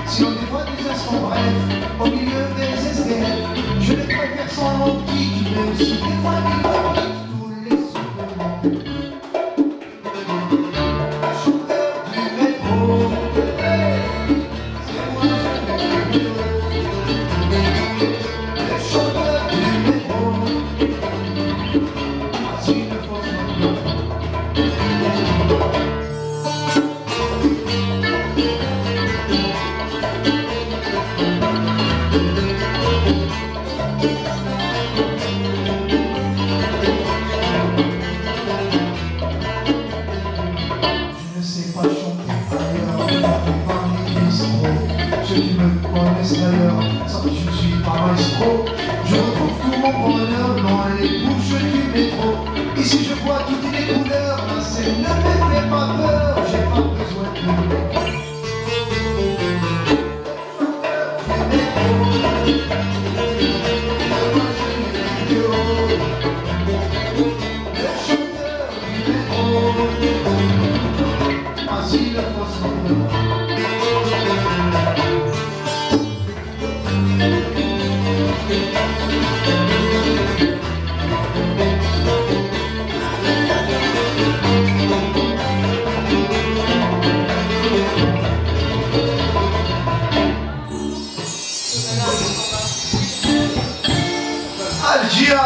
Sur des fois des instants brefs, au milieu des SDF, je les préfère sans l'optique, mais aussi des fois des compliques, tous les souvenirs. Le chanteur du métro, c'est moi le chanteur du métro, voici le faux ceux qui me connaissent d'ailleurs savent que je ne suis pas maestro. Je retrouve tout mon bonheur dans les bouches du métro. Ici je vois toutes les couleurs, la scène ne me fait pas peur, j'ai pas besoin de le chanteur du métro, voici le faux Algia.